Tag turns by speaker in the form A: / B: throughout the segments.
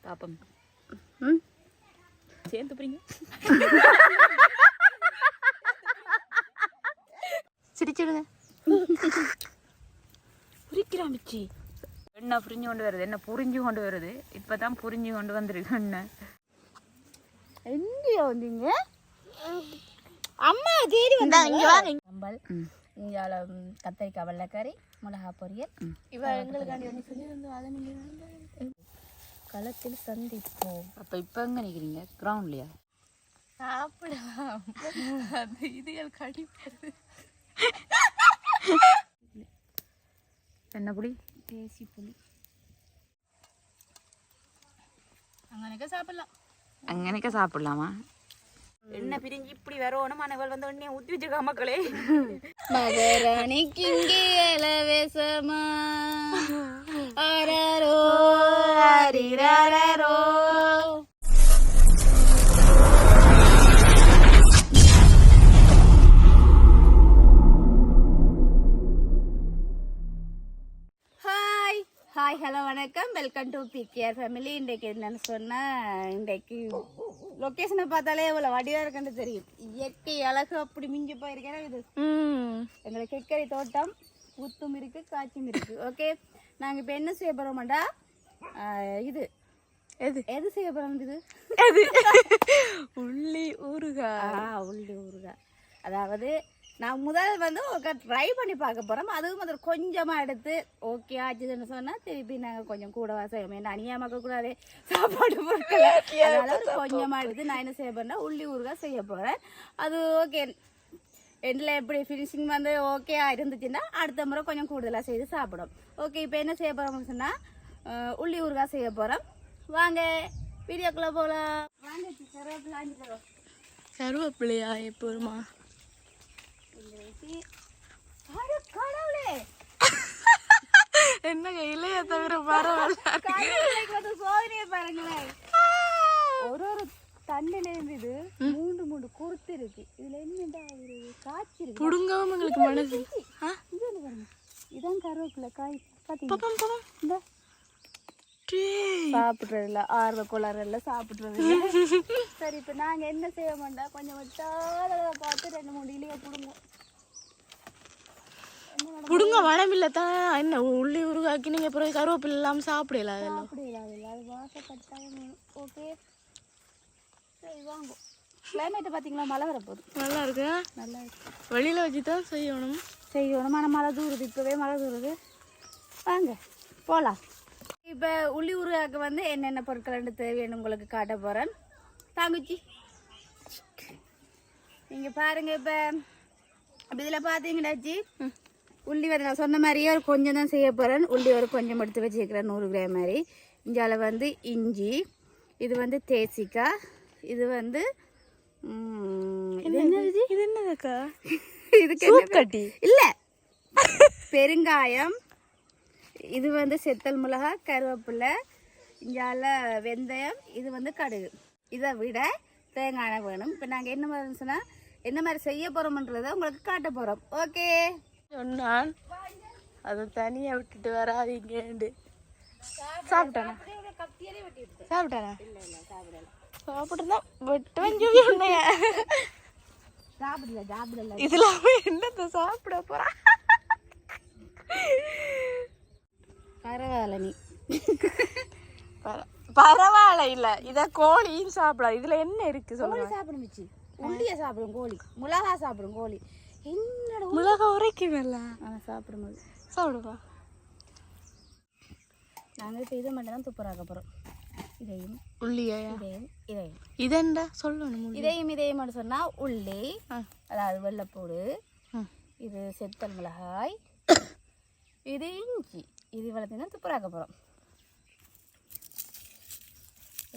A: பாப்போம்.
B: சேர்ந்து போறீங்க.
A: சிரிச்சிடுங்க. புரிக்கிறாமிச்சி. என்ன புரிஞ்சு கொண்டு வருது, என்ன புரிஞ்சு கொண்டு வருது. இப்பதான் புரிஞ்சு கொண்டு வந்துருக்கு. என்ன
B: எங்கேயா வந்தீங்க? அம்மா தேடி வந்தாங்க. கம்பல் இங்கால கத்திரிக்காய் வெள்ளைக்கறி, மிளகா பொரியல். இவ எங்களுக்காண்டி ஒன்று சொல்லி வந்து அதை நீங்கள் களத்தில் சந்திப்போம்.
A: அப்போ இப்போ எங்கே நிற்கிறீங்க? கிரவுண்ட்லையா?
B: சாப்பிடலாம். அது இதுகள் கடிப்பது.
A: என்ன புளி?
B: தேசி புளி. அங்கனக்க சாப்பிடலாம்.
A: அங்கனக்க சாப்பிடலாமா? என்ன பிரிஞ்சு இப்படி வரணும். மனவள் வந்து உடனே ஊற்றி வச்சிருக்கா மக்களே.
B: மகராணிக்கு இங்கே இலவசமா அரரோ அரிரரோ. ஹாய் ஹலோ வணக்கம், வெல்கம் டு பிகேஆர் ஃபேமிலி. இன்றைக்கு என்னன்னு சொன்னால், இன்றைக்கு லொக்கேஷனை பார்த்தாலே இவ்வளோ வடிவாக இருக்குன்னு தெரியும். இயற்கை அழகு அப்படி மிஞ்சி போயிருக்கேன். இது எங்களை கெக்கரி தோட்டம், ஊத்தும் இருக்குது, காய்ச்சும் இருக்குது. ஓகே, நாங்கள் இப்போ என்ன செய்ய போகிறோமாண்டா, இது எது செய்ய போகிறோம்? இது உள்ளி ஊறுகாய். உள்ளி ஊறுகாய். அதாவது நான் முதல் வந்து ட்ரை பண்ணி பார்க்க போகிறோம். அதுவும் முதல் கொஞ்சமாக எடுத்து ஓகே ஆச்சுன்னு சொன்னால் திருப்பி நாங்கள் கொஞ்சம் கூடவா செய்வோம். ஏன்னா அநியாயமாக கூடாது சாப்பாடு பொருட்கள். அதனால கொஞ்சமாக எடுத்து நான் என்ன செய்ய போகிறேன்னா உள்ளி ஊறுகாய் செய்ய போகிறேன். அது ஓகே எண்டில் எப்படி ஃபினிஷிங் வந்து ஓகே இருந்துச்சுன்னா அடுத்த முறை கொஞ்சம் கூடுதலாக செய்து சாப்பிடும். ஓகே, இப்போ என்ன செய்ய போகிறோம்னு சொன்னால் உள்ளி ஊறுகாய் செய்ய போகிறோம். வாங்க வீடியோக்குள்ளே போகலாம். வாங்க கருவேப்பிலை ஆஞ்சி தரோம்.
C: கருவேப்பிலையா எப்போதுமா? என்ன கையிலைய தவிர
B: சோதனையை பாருங்களேன். ஒரு தண்ணில இருந்து இது மூண்டு குறுத்து இருக்கு. இதுல என்ன காய்ச்சி இருக்கு.
C: புடுங்கவும் எங்களுக்கு மனசு.
B: இதான் கருவேப்பிலை காய்.
C: பாத்தீங்களா?
B: சாப்பிட்றதில்ல, ஆர்வ கோளாறுல சாப்பிட்றது. சரி, இப்ப நாங்க என்ன செய்ய மாட்டோம், கொஞ்சம் வச்சாத பார்த்து 2-3 இலைய புடுங்க.
C: புடுங்க மனம் இல்லத்தான். என்ன உள்ளி ஊறுகாய்க்கு நீங்க பிறகு கருவேப்பிலை இல்லாம சாப்பிடல.
B: அது வாச கட்டாயம். ஓகே, சரி வாங்க. கிளைமேட்டை பார்த்தீங்களா? மழை வரப்போகுது.
C: நல்லா இருக்கு.
B: நல்லா இருக்கு.
C: வெளியில வச்சுதான் செய்யணும்.
B: ஆனால் மழை தூருது. இப்போவே மழை தூருது. வாங்க போகலாம். இப்போ உள்ளி ஊறுகாய்க்கு வந்து என்னென்ன பொருட்கள் தேவைன்னு உங்களுக்கு காட்ட போகிறேன். தாங்குச்சி நீங்கள் பாருங்கள். இப்போ இதில் பார்த்தீங்கன்னாச்சி உள்ளி வந்து நான் சொன்ன மாதிரியே ஒரு கொஞ்சம் தான் செய்ய போகிறேன். உள்ளி ஒரு கொஞ்சம் எடுத்து வச்சுக்கிறேன், 100 கிராம் மாதிரி. இஞ்சால வந்து இஞ்சி, இது வந்து தேசிக்காய், இது வந்து
C: இது என்னதுக்கா?
B: இதுக்கு கட்டி இல்லை, பெருங்காயம், இது வந்து செத்தல் மிளகாய், கருவேப்பிலை, இஞ்சால வெந்தயம், இது வந்து கடுகு. இதை விட தேங்காய் வேணும். இப்போ நாங்கள் என்ன மாதிரி சொன்னால் என்ன மாதிரி செய்ய போகிறோம்ன்றதை உங்களுக்கு காட்ட போகிறோம். ஓகே
C: சொன்னான், அதை தனியாக விட்டுட்டு வராதீங்க. சாப்பிட்டானா? சாப்பிட்டானா? சாப்பிட்டுதான்
B: சாப்பிடல.
C: இதுல என்னத்தை சாப்பிட போறான்?
B: பரவாயில்ல, நீ
C: பரவாயில்ல. இல்ல இத கோழியும் சாப்பிடலாம். இதுல என்ன இருக்கு சொல்லுங்க?
B: சாப்பிடும் மிச்சி, உள்ளிய சாப்பிடும் கோழி, மிளகா சாப்பிடும் கோழி. என்னோட
C: மிளகா உரைக்குமல்ல
B: சாப்பிடும்போது
C: சாப்பிடுவா.
B: நாங்கள் இப்போ இதை மட்டும் தான் துப்புராக்க போகிறோம். இதையும்
C: உள்ளியா?
B: இதையும்
C: இதெண்டா சொல்லணும்.
B: இதையும் மட்டும் சொன்னால் உள்ளி, அதாவது வெள்ளைப்பூடு, இது செத்தல் மிளகாய், இது இஞ்சி, இது வளர்த்து தான் துப்புராக்க போகிறோம்.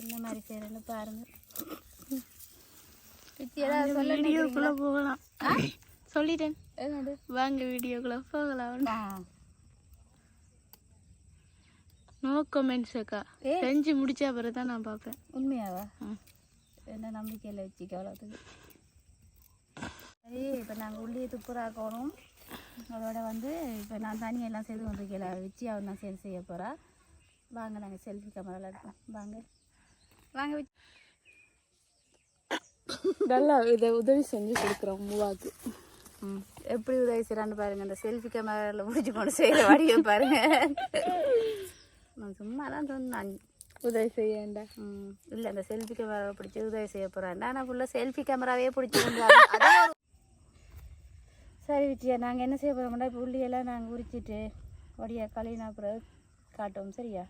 B: என்ன மாதிரி செய்யறேன்னு பாருங்க.
C: வீடியோக்குள்ள போகலாம் சொல்லிட்டேன். வாங்க வீடியோக்குள்ள போகலாம். நோ கமெண்ட்ஸ் அக்கா. செஞ்சு முடிச்சா பிறகு தான் நான் பார்ப்பேன்.
B: உண்மையாவா? என்ன நம்பிக்கையில் வச்சுக்க அவ்வளோத்துக்கு. சரி, இப்போ நாங்கள் உள்ளியை துப்புராக்கணும். அதோட வந்து இப்போ நான் தனியெல்லாம் செய்து கொண்டிருக்கல, வச்சு அவன் தான் சேர்ந்து செய்ய போகிறா. வாங்க நாங்கள் செல்ஃபி கேமராவில் எடுப்போம் வாங்க வாங்க விஜி.
C: நல்லா இதை உதவி செஞ்சு கொடுக்குறோம் மூவாக்கு.
B: எப்படி உதவி செய்கிறான்னு பாருங்க. இந்த செல்ஃபி கேமராவில் பிடிச்சி கொண்டு செய்கிற வடிவை பாருங்க. நான் சும்மா தான் சொன்னேன்
C: உதவி செய்யண்டா.
B: இல்லை இந்த செல்ஃபி கேமராவை பிடிச்சி உதவி செய்ய போகிறேன். நான் ஃபுல்லாக செல்ஃபி கேமராவே பிடிச்சி சரி விச்சியா நாங்கள் என்ன செய்ய போகிறோம்டா இப்போ உள்ளியெல்லாம் நாங்கள் உரிச்சிட்டு வடியா கழினா அப்புறம் காட்டுவோம் சரியா?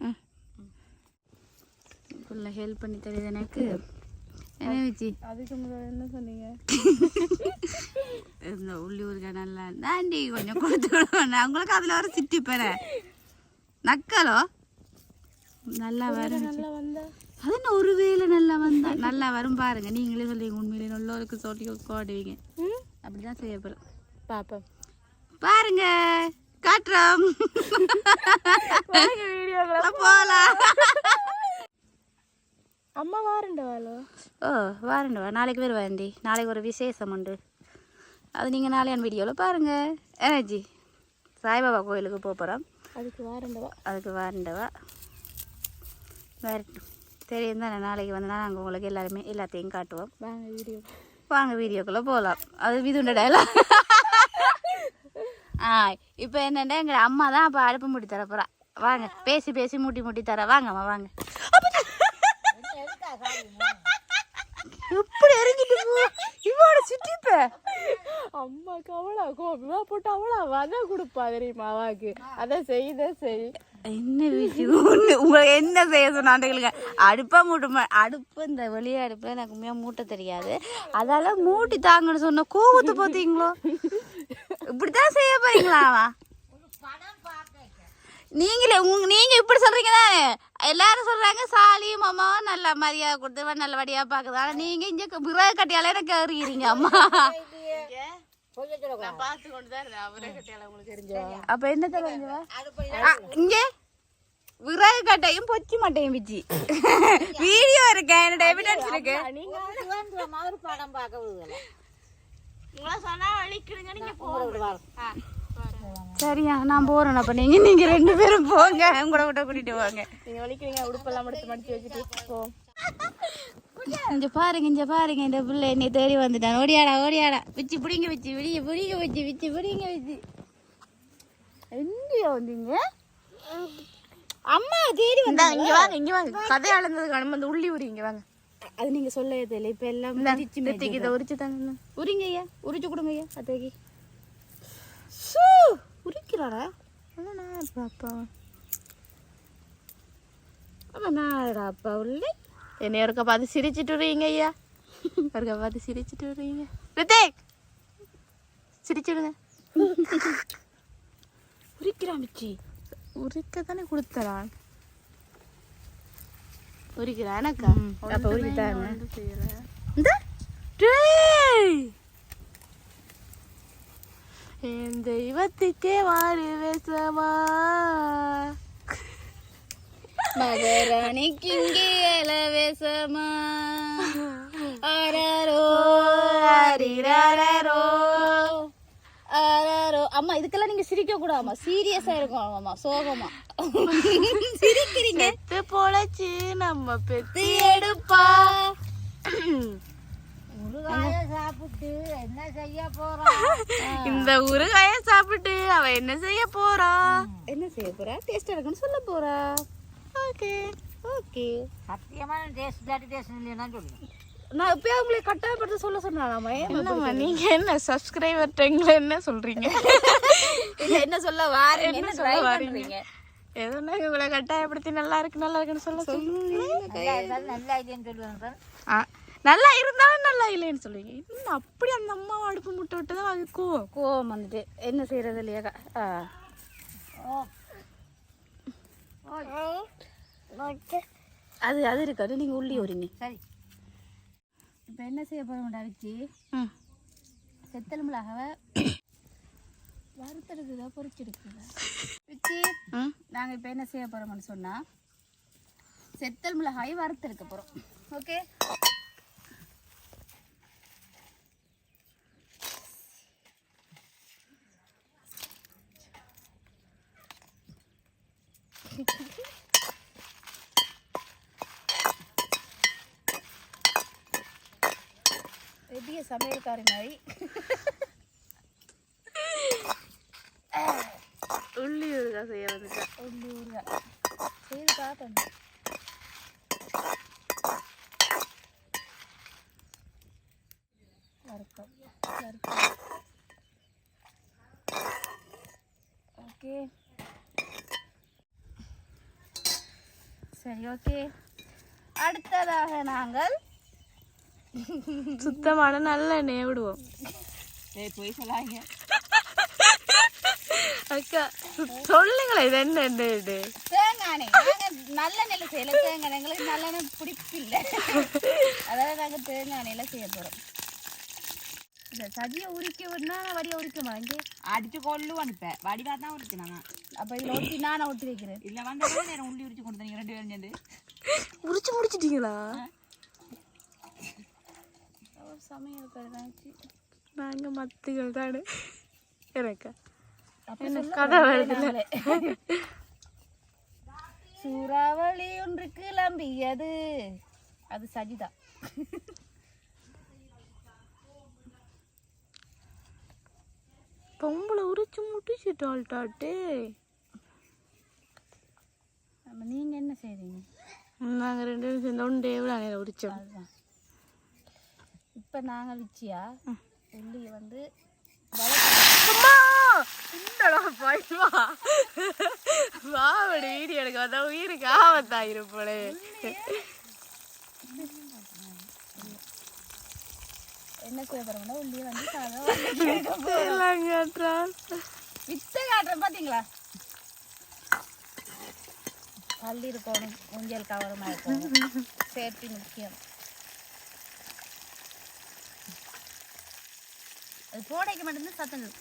B: ஃபுல்லாக ஹெல்ப் பண்ணி தருது எனக்கு. என்ன விச்சி
C: அதுக்கு முதல்ல என்ன சொன்னீங்க?
B: இந்த உள்ளி ஊருக்கா நல்லா தாண்டி கொஞ்சம் கொடுத்து விடுவேன். நான் உங்களுக்கு அதில் வர சிட்டிப்பேன் நக்காலோ நல்லா வரும்.
C: நல்லா வந்தா
B: அது என்ன ஒரு வேலை நல்லா வந்தா நல்லா வரும் பாருங்க. நீங்களே சொல்லுவீங்க உண்மையிலே நல்லோருக்கு சொல்லி கோடுவீங்க. அப்படிதான் செய்ய போகிறோம்.
C: பாப்பா
B: பாருங்க காட்டுறோம். போலாம்.
C: அம்மா வாரண்டவாளோ?
B: ஓ வாரண்டவா நாளைக்கு வருவாண்டி. நாளைக்கு ஒரு விசேஷம் உண்டு. அது நீங்கள் நாளையான வீடியோவில் பாருங்கள். எனர்ஜி சாய்பாபா கோயிலுக்கு போகிறோம்.
C: அதுக்கு வாரண்டவா.
B: அதுக்கு வாரண்டவா வேறு தெரியும் தானே. நாளைக்கு வந்தனா நாங்கள் உங்களுக்கு எல்லாத்தையும் காட்டுவோம். வாங்க வீடியோக்குள்ளே போகலாம். அது விதுண்ட டயலாக். இப்போ என்னென்னா எங்கள் அம்மா தான் அப்போ அடுப்பு மூட்டி தர போகிறா. வாங்க பேசி பேசி மூட்டி தர. வாங்கம்மா வாங்க. எப்படி எரிஞ்சிட்டு போ இவோட சிட்டிப்ப.
C: அம்மாக்கு அவளா கோபமா போட்டு அவளா வத கொடுப்பா தெரியுமா அவாக்கு. அதை செய்
B: என்ன விஷயம் உங்களை என்ன செய்ய சொன்னாண்டுகளுங்க. அடுப்பா மூட்ட அடுப்பு இந்த வெளியே அடுப்புல எனக்கு உண்மையாக மூட்ட தெரியாது. அதால மூட்டி தாங்கன்னு சொன்ன கோவத்தை பார்த்தீங்களோ. இப்படித்தான் செய்ய போறீங்களா? நீங்களே நீங்க இப்படி சொல்றீங்க தானே. எல்லாரும் சொல்றாங்க சாலி மாமாவும் நல்ல மரியாதை கொடுத்து நல்லபடியா பாக்குது. ஆனா நீங்க இங்க விறகு கட்டியால எனக்கு அறிகிறீங்க அம்மா. அப்ப என்ன தெரிஞ்சவா இங்க விறகு கட்டையும் பொச்சி மட்டையும் பிச்சு வீடியோ இருக்கு. என்னோட எவிடன்ஸ் இருக்கு. சரியா நான் போறேன். அப்ப நீங்க ரெண்டு பேரும் போங்க. கூட விட்ட கூட்டிட்டு வாங்க.
C: நீங்க வலிக்கிறீங்க உடுப்பெல்லாம் எடுத்து மடிச்சு வச்சுட்டு போ.
B: இங்க பாருங்க இந்த பிள்ளை என்னை தேடி வந்துட்டான். ஓடியாடா பிச்சு பிடிங்க வச்சு பிடிங்க வச்சு எங்கேயோ வந்தீங்க அம்மா தேடி வந்தா.
C: இங்க வாங்க கதை அளந்ததுக்கு நம்ம அந்த உள்ளி உரி. இங்க வாங்க.
B: அது நீங்க சொல்ல தெரியல. இப்ப எல்லாம்
C: இதை உரிச்சு தாங்க.
B: உரிங்க ஐயா உரிச்சு கொடுங்க ஐயா. அத்தைக்கு உரிக்கிறாடா.
C: பாப்பா
B: அப்ப நாடா அப்பா உள்ளே
C: என்னை ஒருக்கா பார்த்து சிரிச்சுட்டு வருவீங்க ஐயா. ஒருக்கா பார்த்து சிரிச்சுட்டு வருவீங்க. ரித்திக் சிரிச்சுடுங்க.
B: உரிக்கிறான் பிச்சி.
C: உரிக்க தானே கொடுத்தறான்.
B: உரிக்கிறான் எனக்கா. அப்ப உரிக்கிட்டாங்க. இந்த
C: என் தெய்வத்துக்கே வாரு வேசமா
B: மகராணிக்கு இங்கே வேசமா அரரோ அரிரரோ அரரோ. அம்மா இதுக்கெல்லாம் நீங்க சிரிக்க கூடாமா. சீரியஸா இருக்கும் அம்மா. சோகமா சிரிக்கிறீங்க.
C: பெத்து பொழைச்சு நம்ம பெத்து
B: எடுப்பா.
A: சாப்பிட்டு என்ன செய்ய போறான்?
C: இந்த ஊறுகாய சாப்பிட்டு அவ என்ன செய்ய போறா?
B: டேஸ்டா இருக்குன்னு சொல்ல போறா.
C: ஓகே
A: சத்தியமான டேஸ்ட் இல்லையா சொல்லு.
B: நான் இப்பயே உங்களை கட்டாயப்படுத்த சொல்ல சொன்னாலாமா?
C: என்னம்மா நீங்க என்ன சப்ஸ்கிரைபர் டெங்ல என்ன சொல்றீங்க?
B: என்ன சொல்ல வாரீங்க?
C: என்ன சொல்ல வாரீங்க? ஏதோ நாங்க உங்களை கட்டாயப்படுத்தி நல்லா இருக்குன்னு சொல்ல
A: நல்லா இல்லைன்னு சொல்லுவாங்க.
C: நல்லா இருந்தாலும் நல்லா இல்லைன்னு சொல்லுவீங்க. இன்னும் அப்படி அந்த அம்மா அடுப்பு முட்டை விட்டுதான் அது
B: கோவம் வந்துட்டு என்ன செய்யறது இல்லையா. அது இருக்காது. நீங்க உள்ளி வரீங்க. சரி இப்போ என்ன செய்ய போறோம்டா வச்சு செத்தல் மிளகாவை வறுத்தெடுக்குதா பொரிச்செடுக்குதா வச்சு நாங்கள் இப்போ என்ன செய்ய போறோம்னு சொன்னா செத்தல் மிளகாயை வறுத்தெடுக்க போறோம். ஓகே பெரிய சமையல்காரி மாதிரி
C: உள்ளி ஊறுகாய் செய்ய வந்துட்டேன்.
B: உள்ளி ஊறுகாய் செய்து பார்ப்பேன். வறுப்போம் ஓகே சரி ஓகே. அடுத்ததாக நாங்கள்
C: சுத்தமான நல்ல எண்ணெயை விடுவோம்.
A: போய் சொல்லாங்க
C: அக்கா சொல்லுங்களேன் இது என்ன எண்ணெய் இது?
B: தேங்காய் எண்ணெய். நாங்கள் நல்ல நெல்லை செய்யல, தேங்காய் எண்ணெய் எங்களுக்கு நல்ல எண்ணெய் பிடிப்பில்லை, அதாவது நாங்கள் தேங்காய் எண்ணெயில செய்ய போகிறோம். இந்த சதியை உரிக்க விடனா வடியை உரிக்குமா இங்கே
A: அடிச்சு கொள்ளுவான். இப்ப வடிவா தான் உரிச்சு நாங்க.
B: அப்போ இதில் ஒட்டி நான் ஒட்டி வைக்கிறேன்.
A: இல்ல வந்து நேரம் உள்ளி உரிச்சு கொண்டு நீங்க 2 பேரும் சேர்ந்து
C: உரிச்சு முடிச்சிட்டீங்களா?
B: சமையல் கருதாச்சு
C: நாங்க மத்திகள் தானே எனக்கா
B: கதை வருதுல. சூறாவளி ஒன்று கிளம்பியது, அது சஜிதா.
C: பொம்பளை உரிச்சு முடிச்சுட்டாள்டாட்டே.
B: நீங்க என்ன செய்றீங்க?
C: நாங்க 2 பேரும் சேர்ந்து ஒன்றே நேரம் உரிச்சோம்.
B: அதுதான் இப்போ நாங்கள் விச்சியா உள்ளி வந்து
C: வாவடி வீடியோ எனக்கு வந்தா உயிருக்கு ஆபத்தாயிருப்போலே.
B: என்ன செய்ய போறோம்னா உள்ளி வந்து வித்த காட்டுறேன் பார்த்தீங்களா? தள்ளி இருக்கணும், ஊஞ்சல் கவரமாக இருக்கணும், சேஃப்டி முக்கியம். அது போடைக்க மட்டும்தான் சத்தங்கள்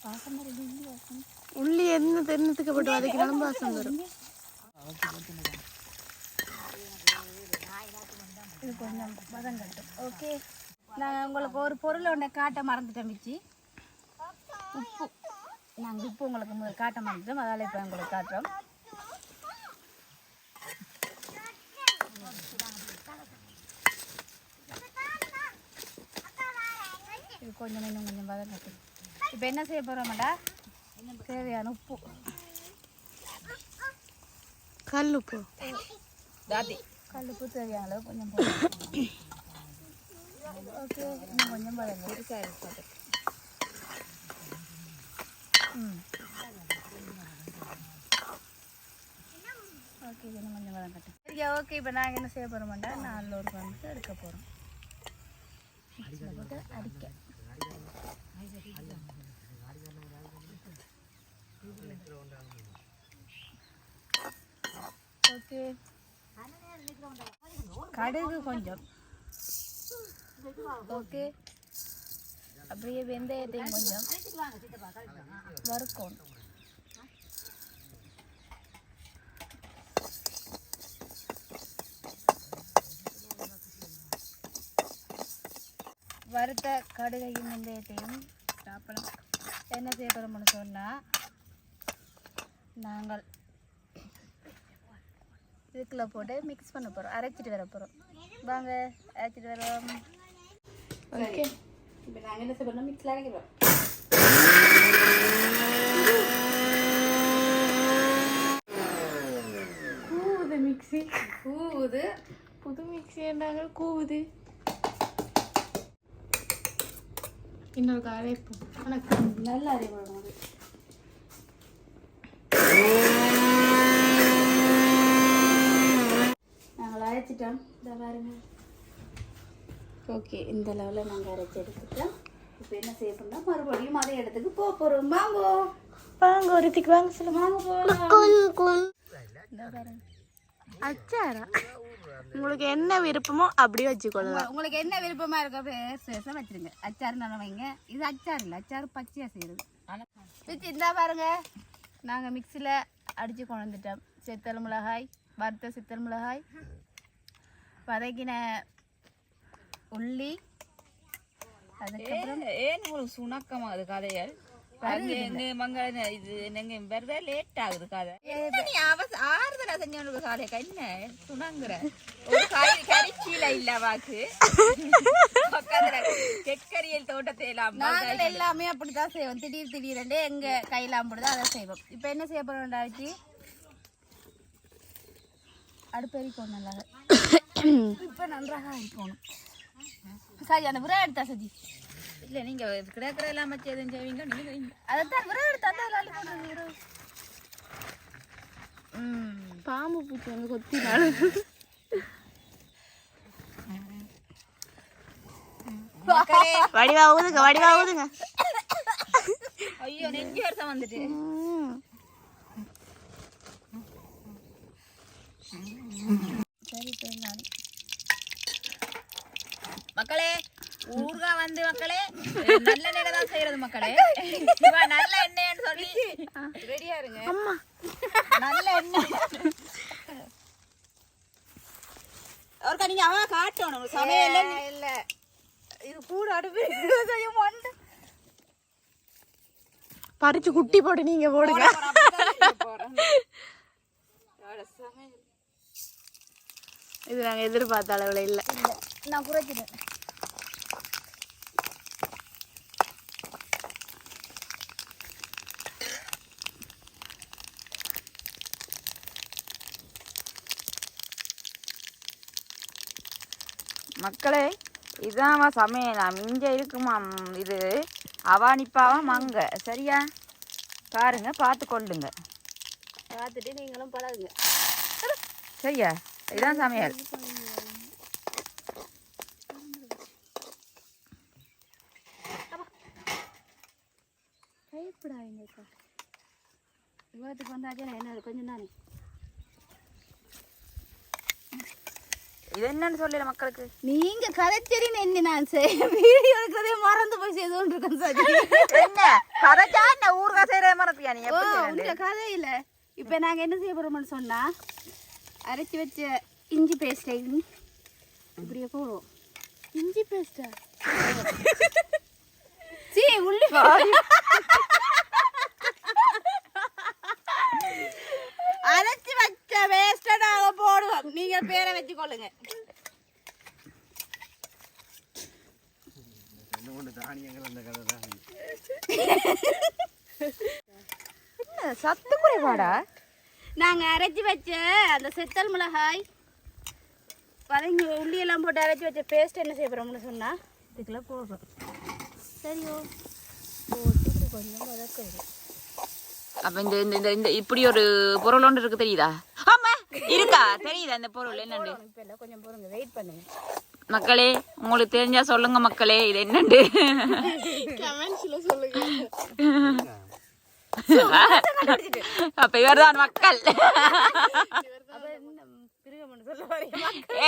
B: வாசம் வரும். உள்ளி வாசம்,
C: உள்ளி என்ன தென்னத்துக்கு போட்டு வதக்கினாலும் வாசம் வரும்.
B: இது கொஞ்சம் வதம் கட்டும். ஓகே, நான் உங்களுக்கு ஒரு பொருளை ஒன்றை காட்ட மறந்துட்டேன் மிச்சி. உப்பு. நாங்கள் உப்பு உங்களுக்கு காட்ட மறந்துட்டோம், அதால் இப்போ உங்களுக்கு காட்டுறோம். இது கொஞ்சம் இன்னும் கொஞ்சம் வதம் கட்டும். இப்போ என்ன செய்ய போகிறோம்டா, தேவையான உப்பு,
C: கல்லுப்பு,
B: கல்லுப்பு தேவையான அளவு கொஞ்சம் போடுவோம். ஓகே, இன்னும் கொஞ்சம் வதங்க. ஓகே, இன்னும் கொஞ்சம் வதம் கட்டும். சரியா? ஓகே, இப்போ நாங்கள் என்ன செய்ய போகிறோம்டா, 4 ஒரு வந்து எடுக்க போகிறோம். போட்டு அடிக்க ஓகே. கடுகு கொஞ்சம். ஓகே, அப்படியே வெந்தயத்தையும் கொஞ்சம் வறுக்கணும். வறுத்த கடுகையும் வெந்தயத்தையும் சாப்பிடலாம். என்ன செய்ய போகிறோம்னு சொன்னால், நாங்கள் இதுக்குள்ள போட்டு மிக்ஸ் பண்ண போகிறோம், அரைச்சிட்டு வர போகிறோம். வாங்க அரைச்சிட்டு வரோம். ஓகே, இப்போ நாங்கள் என்ன செய்ய போகிறோம், மிக்ஸில் அரைக்கிறோம்.
C: கூவுது மிக்ஸி,
B: கூவுது.
C: புது மிக்ஸி என்னங்க கூவுது. இன்னொரு அரைப்போம்.
B: ஆனால் நல்லா அரைப்படும். அது நாங்கள் அரைச்சிட்டோம், இதை பாருங்க. ஓகே, இந்த லெவலில் நாங்கள் அரைச்சி எடுத்துட்டோம். இப்போ என்ன செய்ய போனால் மறுபடியும் அதே இடத்துக்கு போக போகிறோம். வாங்கோ
C: வாங்க, ஒருத்திக்கு வாங்க சொல்லுங்க.
B: வாங்க போகலாம். இந்த பாருங்க,
C: அச்சாரா உங்களுக்கு என்ன விருப்பமோ அப்படியே வச்சுக்கொள்ளலாம்.
B: உங்களுக்கு என்ன விருப்பமா இருக்க அப்படியே வச்சிருங்க. அச்சாறு நல்லா வைங்க. இது அச்சாறு இல்லை, அச்சாறு பச்சையாக செய்யுது. வச்சு இந்தா பாருங்க, நாங்கள் மிக்சியில் அடித்து கொண்டு வந்துட்டோம். சித்தல் மிளகாய், வறுத்த சித்தல் மிளகாய், வதக்கின உள்ளி, அதுக்கப்புறம்
A: ஏன் உங்களுக்கு சுணக்கமா அது கதையால் இது என்னங்க வருதா லேட் ஆகுது கதை நீ ஆறுதலா செஞ்சவனுக்கு காலையா என்ன துணங்குற ஒரு காய் கறிச்சீல இல்ல வாக்கு பக்கத்துல கெக்கரியல் தோட்டத்தை எல்லாம்
B: நாங்கள் எல்லாமே அப்படிதான் செய்வோம். திடீர் எங்க கையில அம்பிடுதோ அதை செய்வோம். இப்ப என்ன செய்ய போறோம் ஆச்சு அடுப்பெரிக்கணும் நல்லாக. இப்ப நன்றாக அரிக்கணும். சரி அந்த விரை எடுத்தா சஜி
A: இல்ல நீங்க கிடக்கிற எல்லாம் வச்சு எதுவும் செய்வீங்க நீங்க
B: அதைத்தான் விரை எடுத்தா தான் போடுறது.
C: பாம்பு பூச்சி வந்து கொத்தினாலும் வடிவா ஊதுங்க
A: ஐயோ நெஞ்சு வருஷம் வந்துட்டு மக்களே ஊறுகாய் வந்து மக்களே நல்ல எண்ணெயில தான் செய்யறது மக்களே. நல்ல எண்ணெய்ன்னு சொல்லி ரெடியா இருங்க. நல்ல எண்ணெய்
B: ஒருக்கா நீங்க அவன் காட்டணும் சமையல இல்ல இது கூட அடுப்பு செய்ய மாட்டேன்.
C: பறிச்சு குட்டி போட்டு நீங்க போடுங்க. இது நாங்க எதிர்பார்த்த அளவுல இல்ல.
B: நான் குறைச்சிட்டேன்.
A: மக்களே இதான் சமையலாம் மிஞ்ச இருக்குமா இது அவானிப்பாவா மங்க சரியா பாருங்க பார்த்து கொள்ளுங்க
B: பார்த்துட்டு நீங்களும் பழகுங்க
A: சரியா இதான் சமையல்.
B: கைப்படாதீங்கக்கா விவாதத்துக்கு வந்தாச்சா என்ன கொஞ்சம் தானே
A: இது என்னன்னு சொல்லல மக்களுக்கு.
B: நீங்க கதைச்சரின்னு என்ன நான் வீடியோ எடுக்கிறதே மறந்து போய் செய்து கொண்டிருக்கேன் சார்.
A: என்ன கதைச்சா என்ன ஊறுகாய் செய்யற மறப்பியா நீ
B: உங்க கதை இல்ல. இப்ப நாங்க என்ன செய்ய போறோம்னு சொன்னா அரைச்சி வச்ச இஞ்சி பேஸ்டை இப்படியே போடுவோம். இஞ்சி பேஸ்டா சீ உள்ளி அரைச்சி வச்ச பேஸ்டை நாங்க போடுவோம். நீங்க பேரை வச்சுக்கொள்ளுங்க.
A: சத்து குறைபாடா?
B: நாங்க அரைச்சி வச்ச அந்த செத்தல் மிளகாய் வதங்கி உள்ளி எல்லாம் போட்டு அரைச்சி வச்ச பேஸ்ட் என்ன செய்ய போறோம்னு சொன்னா இதுக்குள்ள போடுறோம். சரியோ போட்டு கொஞ்சம் வதக்குது.
A: அப்ப இந்த இந்த இந்த இப்படி ஒரு பொருள் ஒன்று இருக்கு தெரியுதா? ஆமா இருக்கா தெரியுதா இந்த பொருள் என்னண்டு?
B: இப்ப எல்லாம் கொஞ்சம் பொறுங்க வெயிட் பண்ணுங்க
A: மக்களே. உங்களுக்கு தெரிஞ்சா சொல்லுங்க மக்களே இது என்னண்டு
C: கமெண்ட்ஸ்ல சொல்லுங்க.
A: அப்ப இவர்தான் மக்கள்.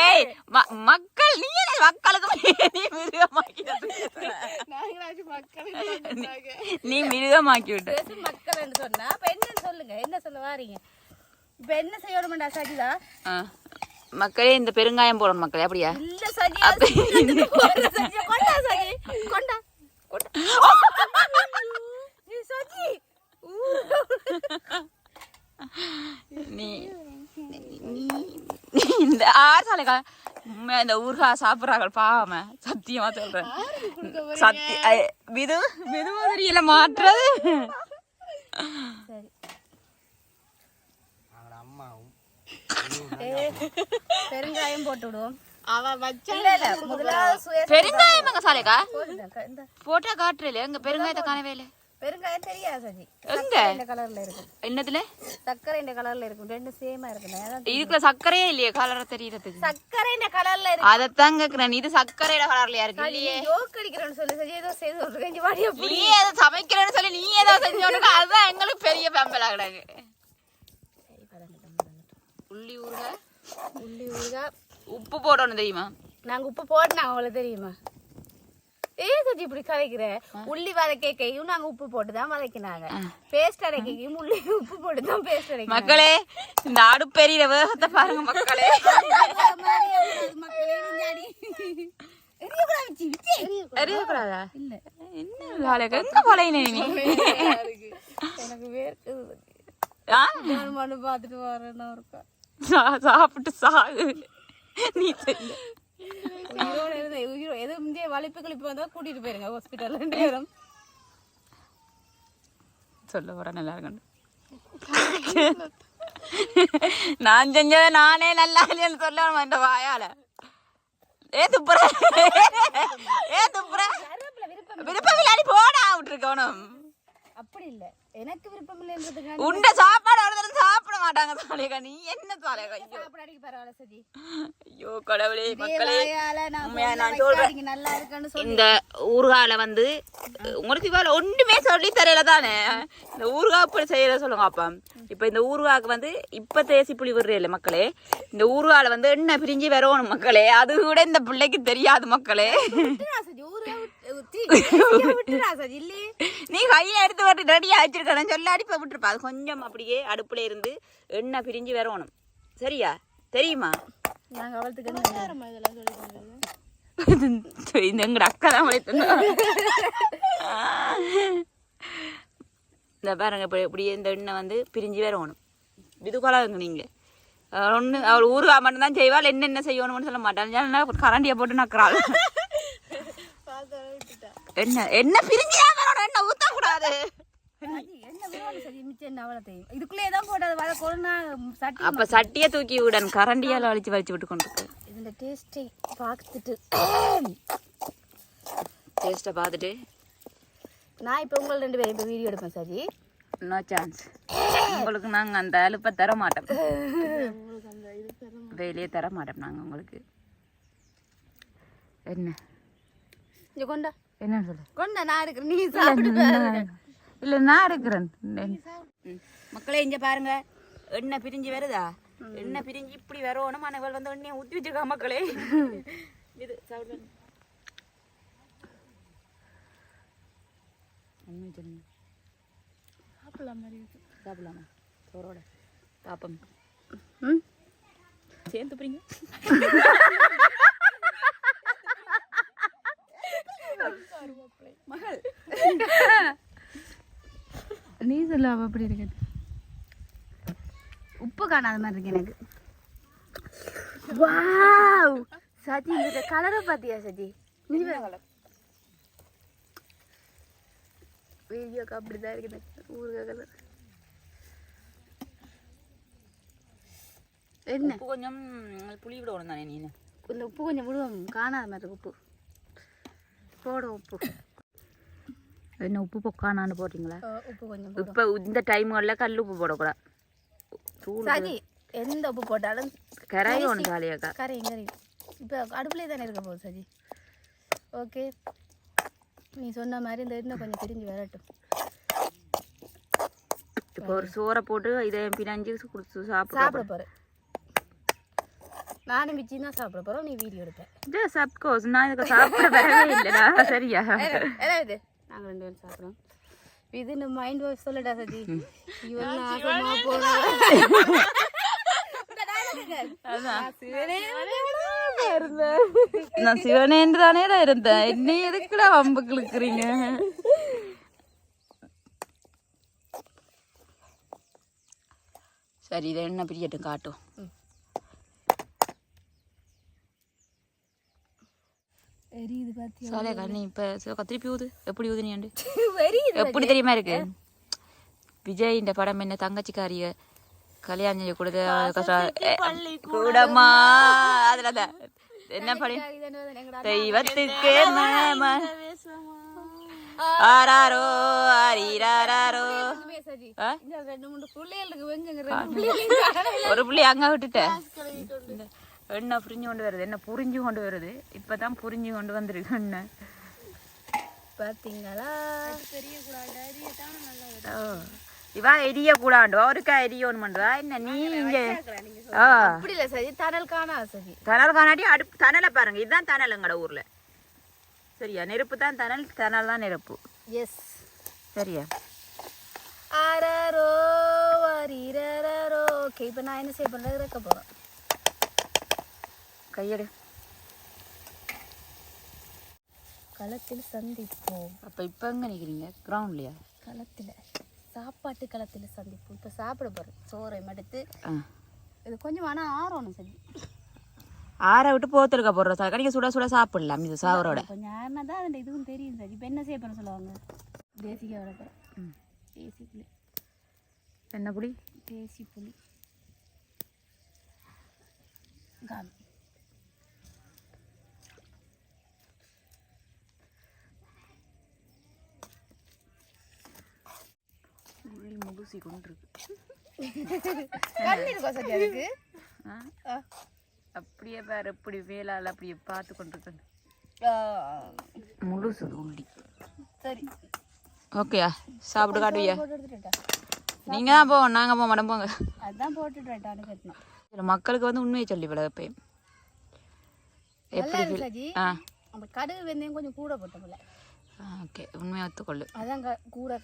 A: ஏய் மக்கள் நீ மக்களுக்கு நீ மிருகமாக்கி விட்டு
B: மக்கள் சொன்னா அப்ப என்ன சொல்லுங்க என்ன சொல்ல வாரீங்க? இப்ப என்ன செய்யணும்டா சஜிதா?
A: மக்களே இந்த பெருங்காயம் போடணும் மக்களே. அப்படியா?
B: இல்ல சஜி கொண்டா சஜி கொண்டா நீ சஜி
A: நீ இந்த ஆசாலைக்கா இந்த ஊர்கா சாப்பிட்றாங்க பாவம சத்தியமா சொல்றேன். தெரியல மாற்றுறது.
B: பெருங்காயம் போட்டு விடுவோம்.
A: பெருங்காயம் எங்க சாலைக்கா போட்டா காட்டுறல எங்க பெருங்காயத்தை காணவே இல்லை.
B: பெருங்காயம் தெரியாது சஜி.
A: எங்க
B: இந்த கலர்ல இருக்கும்.
A: என்னதுல?
B: சர்க்கரை இந்த கலர்ல இருக்கும். ரெண்டு சேமா இருக்கு.
A: இதுக்குள்ள சர்க்கரையே இல்லையே கலர தெரியறதுக்கு.
B: சர்க்கரை இந்த கலர்ல இருக்கு.
A: அதத்தான் கேக்குறேன். இது சர்க்கரையில கலர்லயா இருக்கு இல்லையே?
B: ஜோக் அடிக்கிறேன்னு சொல்லி சஜி ஏதோ செய்து சொல்றீங்க. வாடியா
A: நீ ஏதோ சமைக்கிறேன்னு சொல்லி நீ ஏதோ செஞ்சோனுக்கு அதுதான் எங்களுக்கு பெரிய பம்பலா கிடக்கு. உள்ளி ஊறுகாய் உப்பு போடணும் தெரியுமா?
B: நாங்க உப்பு போட்டோம் உங்களுக்கு தெரியுமா? சஜி இப்படி கதைக்கிற உள்ளி வதக்கையும் நாங்க உப்பு போட்டுதான் வதக்கினாங்க. பேஸ்ட் அரைக்கையும் உள்ளி உப்பு போட்டுதான் பேஸ்ட் அரைக்க.
A: மக்களே இந்த அடுப்பெரிய வேகத்தை பாருங்க மக்களே. எரியக்கூடாதா? இல்ல என்ன சாலைக்கு எங்க போலைனே நீ
B: எனக்கு வேர்க்குது
A: ஆ?
B: மனு பார்த்துட்டு வரேன்னா இருக்கா
A: சாப்பிட்டு சாகு நீ சொல்லு.
B: உயிரோட இருந்த எதுவும் இந்திய வலிப்பு கழிப்பு வந்தா கூட்டிட்டு போயிருங்க ஹாஸ்பிட்டல் 2 பேரும்
A: சொல்ல போற நல்லா இருக்கணும். நான் செஞ்சதை நானே நல்லா இல்லைன்னு சொல்லணும் இந்த வாயால. ஏ துப்புற விருப்பம் இல்லாடி போடா விட்டுருக்கணும்.
B: அப்படி இல்ல எனக்கு விருப்பம் இல்லைன்றதுக்கு
A: உண்ட சாப்பாடு ஒருத்தரும் சாப்பிட மாட்டாங்க சாலைக்கா. நீ என்ன சாலைக்கா?
B: சாப்பிடாடிக்கு பரவாயில்ல சரி.
A: ஐயோ கடவுளே மக்களே,
B: நான் சொல்றேன் நல்லா இருக்குன்னு சொல்லி
A: இந்த ஊறுகால வந்து உங்களுக்கு இவ்வளவு ஒன்றுமே சொல்லி தரையில தானே இந்த ஊறுகாய் இப்படி செய்யற சொல்லுங்க அப்பா. இப்ப இந்த ஊறுகாய்க்கு வந்து இப்ப தேசி புளி விடுறேன் மக்களே. இந்த ஊறுகால வந்து எண்ணெய் பிரிஞ்சு வரணும் மக்களே. அது கூட இந்த பிள்ளைக்கு தெரியாது மக்களே. நீ கையில எடுத்து வர ரெடியா வச்சிருக்கணும் சொல்ல அடிப்ப விட்டுருப்பா. அது கொஞ்சம் அப்படியே அடுப்புல இருந்து எண்ணெய் பிரிஞ்சு வரணும். சரியா? தெரியுமா?
B: நாங்க அவளுக்கு
A: எங்கட அக்கா தான் இந்த பாருங்க இப்ப இப்படியே இந்த எண்ணெய் வந்து பிரிஞ்சு வரணும். இதுக்கொள்ளாதுங்க நீங்க ஒண்ணு. அவள் ஊறுகாய் மட்டும்தான் செய்வாள். என்னென்ன செய்யணும்னு சொல்ல மாட்டாள். கரண்டியை போட்டு நக்கிறாள். என்ன என்ன பிரிஞ்சா வரணும். என்ன ஊத்த கூடாது. அப்ப சட்டிய தூக்கி விடன் கரண்டியால வலிச்சு விட்டு கொண்டு
B: இதுல டேஸ்டை பார்த்துட்டு
A: டேஸ்ட்டை பார்த்துட்டு
B: நான் இப்ப உங்களை 2 பேரும் இப்ப வீடியோ எடுப்பேன் சரி.
A: No chance. உங்களுக்கு நாங்க அந்த அலுப்பை தர மாட்டோம். வெளியே தர மாட்டோம் நாங்க உங்களுக்கு. என்ன
B: கொண்டா
A: என்ன சொல்லு
B: கொண்டா நான் இருக்கிறேன். நீ சாப்பிடு.
A: இல்ல நான் இருக்கிறேன். மக்களே இங்க பாருங்க எண்ணெய் பிரிஞ்சு வருதா? எண்ணெய் பிரிஞ்சு இப்படி வரணும். மனைவள் வந்து எண்ணெயை ஊற்றி வச்சிருக்கா மக்களே. இது சாப்பிடுவேன். சாப்பிடலாமா சோரோட பாப்பம் சேர்ந்து பிரிங்க. மகள்
B: நீ சொல்ல அப்படி இருக்கு. உப்பு காணாத மாதிரி இருக்கு எனக்கு. வாவ் சதி இந்த கலரை பாத்தியா சதி? நீ கலர் வீடியோக்கு அப்படிதான் இருக்குது ஊறுகாய் கலர். என்ன
A: கொஞ்சம் புளி விடணும் தானே? நீ
B: இந்த உப்பு கொஞ்சம் விடுவோம். காணாத மாதிரி இருக்கு உப்பு. போடும் உப்பு.
A: என்ன உப்பு பொக்கானான்னு போடுறீங்களா?
B: உப்பு கொஞ்சம்
A: இப்போ இந்த டைம்களில் கல் உப்பு போடக்கூடாது.
B: சரி எந்த உப்பு போட்டாலும்
A: கரையும் ஒன்று ஜாலியாக்கா
B: கரையும். இப்போ அடுப்புலேயே தானே இருக்க போகுது சரி. ஓகே நீ சொன்ன மாதிரி இந்த எண்ணெய் கொஞ்சம் பிரிஞ்சு வரட்டும்.
A: இப்போ ஒரு சோறை போட்டு இதை பினாஞ்சு கொடுத்து
B: சாப்பிட போகிறேன். நானும் விச்சி தான் சாப்பிட போகிறோம். நீ வீடியோ எடுப்பேன்.
A: சப்கோஸ் நான் இதுக்கு சாப்பிட வரவே இல்லைடா. சரியா?
B: இது நாங்கள் 2 பேரும் சாப்பிட்றோம். இது இந்த மைண்ட் வாய்ஸ் சொல்லடா சதி. இவன் ஆசமா போகிறோம்.
A: நான் சிவனேன்று தானே தான் இருந்தேன். என்ன எதுக்குடா வம்புக்கு இழுக்கிறீங்க? சரி இதை என்ன பிரியட்டும் காட்டும். சாலையா நீ இப்ப திருப்பி ஊது. எப்படி ஊதுனியாண்டு எப்படி தெரியுமா இருக்கு? விஜய் இந்த படம் என்ன தங்கச்சிக்காரிய கல்யாணம் கூடமா அதுல என்ன படம்? தெய்வத்துக்கு ஆராரோ ஆரீராரோ. ஒரு புள்ளி அங்க விட்டுட்டேன். என்ன புரிஞ்சு கொண்டு வருது? என்ன புரிஞ்சு கொண்டு வருது? இப்பதான் புரிஞ்சு கொண்டு வந்திருக்கு. என்ன
B: பாத்தீங்களா?
A: இவா எரிய கூடாண்டோ ஒருக்கா எரியணும் பண்றா என்ன நீ இங்க?
B: அப்படி இல்ல சரி. தணல் காணா சரி.
A: தணல் காணாட்டி அடுப்பு தணலை பாருங்க. இதுதான் தணல் எங்கட ஊர்ல. சரியா? நெருப்பு தான் தணல், தணல் தான் நெருப்பு.
B: எஸ்
A: சரியா?
B: ஆராரோ ஆரீராரோ. ஓகே இப்போ நான் என்ன செய்ய பண்றது? இறக்க போறேன். கையெடு. களத்தில் சந்திப்போம்.
A: அப்போ இப்போ எங்கே நிற்கிறீங்க? கிரவுண்ட்லையா?
B: களத்தில் சாப்பாட்டு களத்தில் சந்திப்போம். இப்போ சாப்பிட போகிறோம். சோறை மடுத்து இது கொஞ்சம் ஆனால் ஆறணும் சரி.
A: ஆற விட்டு போத்துருக்க போடுறோம் சார். கடிக்க சுட சுட சாப்பிடலாம் இது சாவரோட.
B: கொஞ்சம் ஆறினா தான் அதில் இதுவும் தெரியும் சார். இப்போ என்ன செய்ய போகிறேன் சொல்லுவாங்க? தேசிக்காய் வளர்க்குறேன். தேசி புளி.
A: என்ன புளி?
B: தேசி புளி. காமி.
A: முகுசி கொண்டு இருக்கு.
B: கண்ணீர் கோசடி அதுக்கு.
A: அப்படியே பாரு எப்படி வேலால் அப்படியே பார்த்து கொண்டு முழுசு உள்ளி.
B: சரி
A: ஓகேயா சாப்பிட்டு காட்டுவியா? நீங்கள் தான் போவோம், நாங்கள் போக மாட்டோம். போங்க.
B: அதுதான் போட்டுட்டு கட்டணும்.
A: இதில் மக்களுக்கு வந்து உண்மையை சொல்லி விட எப்படி
B: அந்த கடுகு வெந்தயம் கொஞ்சம் கூட போட்டோம்ல.
A: ஓகே உண்மையை ஒத்துக்கொள்ளு.
B: அதான் கூட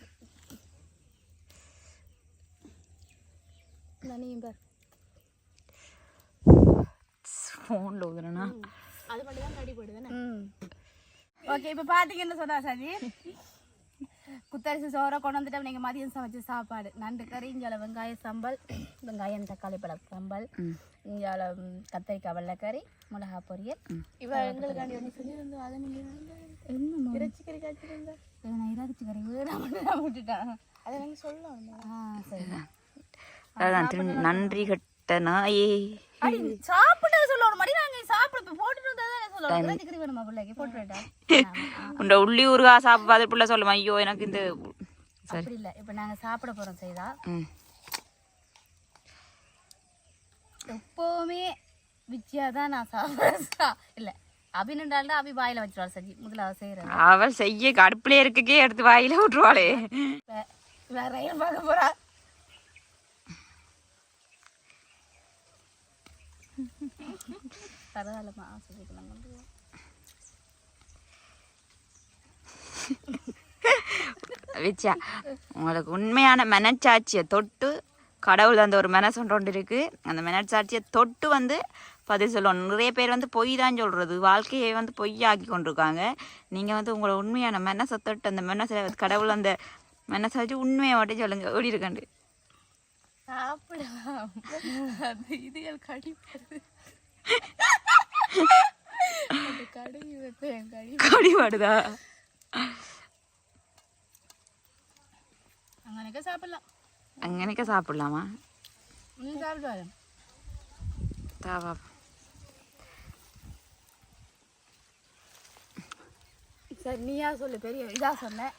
B: நீயும் பார்
A: ஃபோனில் ஊதுறேன்னா
B: அது மட்டும் தான் கடிப்படுதுன்னு. ஓகே இப்போ பார்த்தீங்கன்னு சொன்னா சரி குத்தரிசி சோறை கொண்டு வந்துட்டு நீங்கள் மதியம் சமைச்ச சாப்பாடு நண்டு கறி, இஞ்சால வெங்காய சம்பல், வெங்காயம் தக்காளி பழ சம்பல், இஞ்சால கத்திரிக்காய் வெள்ளைக்கறி, மிளகா பொரியல். இவ எங்களுக்காண்டி ஒன்று செஞ்சுருந்தோம். அதை நீங்கள் இறைச்சி கறி காய்ச்சிருந்தா நான் இறைச்சி கறி நான் விட்டுட்டேன். அதை நீங்கள் சொல்லலாம். சரி
A: அதான் நன்றி கட்ட நாயே
B: சாப்பிட்டு சொல்லணும் மாதிரி நாங்கள் சாப்பிட போட்டுட்டு சொல்லணும். இறைச்சி கறி வேணுமா பிள்ளைக்கு போட்டுட்டேன்.
A: உண்ட உள்ளி ஊறுகாய் சாப்பிடாத பிள்ளை சொல்லுமா? ஐயோ எனக்கு இந்த
B: அப்படி இல்லை. இப்போ நாங்கள் சாப்பிட போகிறோம் செய்தா எப்போவுமே விச்சியா தான் நான் சாப்பிட்றேன். இல்லை அபினண்டால்தான் அபி வாயில வச்சிருவாள். சரி முதல்ல செய்கிறேன்.
A: அவள் செய்ய அடுப்புல இருக்கே எடுத்து வாயில விட்டுருவாளே.
B: வேற ரயில் பார்க்க போறா. பரவாயில்லமா சொல்லிக்கலாம்.
A: விச்சா உங்களுக்கு உண்மையான மனச்சாட்சியை தொட்டு கடவுள் அந்த ஒரு மனசொன்று ஒன்று இருக்கு. அந்த மனச்சாட்சியை தொட்டு வந்து பதில் சொல்லணும். நிறைய பேர் வந்து பொய் தான் சொல்கிறது, வாழ்க்கையை வந்து பொய்யாக்கி கொண்டிருக்காங்க. நீங்கள் வந்து உங்களோட உண்மையான மனசை தொட்டு அந்த மனசை கடவுள் அந்த மனசாட்சி உண்மையை மட்டும் சொல்லுங்க. ஓடி இருக்காண்டு
B: சாப்பிடலாம். அது இதுகள் கடிப்படுது.
A: கடிபாடுதா?
B: அங்கனக்க சாப்பிடலாம்.
A: அங்கனக்க சாப்பிடலாமா?
B: சாப்பிடுவாரு
A: தாவா.
B: சரி நீயா சொல்லு. பெரிய இதா சொன்ன.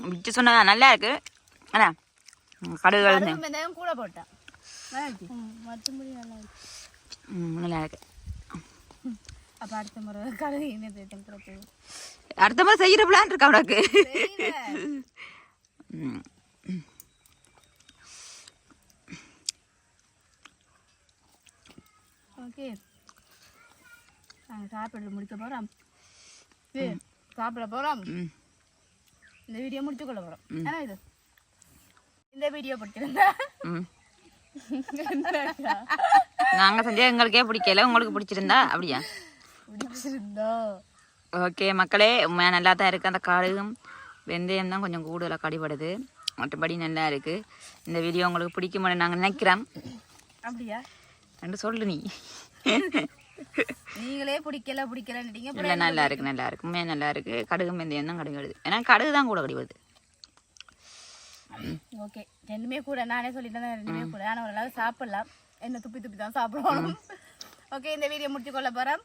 A: விட்டு சொன்னதா நல்லா இருக்கு. அண்ணா கடுகு
B: கூட போட்டேன். மற்றபடி நல்லா இருக்கு.
A: நல்லா இருக்கு.
B: அப்போ அடுத்த முறை கடுகு என்ன தேட்டம் கூட போகும்.
A: அடுத்த முறை செய்கிற பிளான் இருக்கா உனக்கு?
B: ஓகே நாங்கள் சாப்பிட முடிக்க போகிறோம். சாப்பிட போகிறோம். இந்த வீடியோ முடிச்சு கொள்ள போகிறோம். ஏன்னா இது இந்த வீடியோ பிடிச்சிருந்தா
A: நாங்கள் செஞ்சா எங்களுக்கே பிடிக்கல, உங்களுக்கு பிடிச்சிருந்தா அப்படியா?
B: பிடிச்சிருந்தா
A: ஓகே மக்களே, உண்மையாக நல்லா தான் இருக்குது. அந்த கடுகும் வெந்தயம் தான் கொஞ்சம் கூடுதலாக கடிபடுது, மற்றபடி நல்லா இருக்குது. இந்த வீடியோ உங்களுக்கு பிடிக்கும்னு நாங்கள் நினைக்கிறோம்.
B: அப்படியா
A: ரெண்டு சொல்லு நீ.
B: நீங்களே பிடிக்கலன்னுட்டீங்க.
A: இல்லை நல்லா இருக்குது, நல்லா இருக்குது, உண்மையாக நல்லா இருக்குது. கடுகு வெந்தயம் தான் கடிபடுது. ஏன்னா கடுகு தான் கூட கடிபடுது.
B: ஓகே ரெண்டுமே கூட நானே சொல்லிட்டேன். ரெண்டுமே கூட ஆனால் ஓரளவு சாப்பிடலாம். என்ன துப்பி தான் சாப்பிடணும். ஓகே இந்த வீடியோ முடிச்சு கொள்ள போகிறோம்.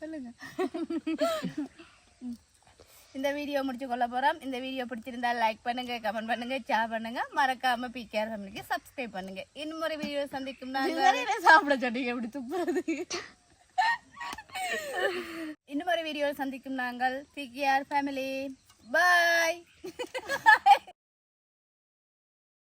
B: சொல்லுங்க. இந்த வீடியோ முடிச்சு கொள்ள போகிறோம். இந்த வீடியோ பிடிச்சிருந்தா லைக் பண்ணுங்க, கமெண்ட் பண்ணுங்க, ஷேர் பண்ணுங்க, மறக்காம பிகேஆர் ஃபேமிலிக்கு சப்ஸ்கிரைப் பண்ணுங்க. இன்னும் ஒரு வீடியோ சந்திக்கும். சாப்பிட சொன்னீங்க எப்படி துப்புறது. இன்னும் ஒரு வீடியோ சந்திக்கும் நாங்கள் பிகேஆர் ஃபேமிலி. பாய்.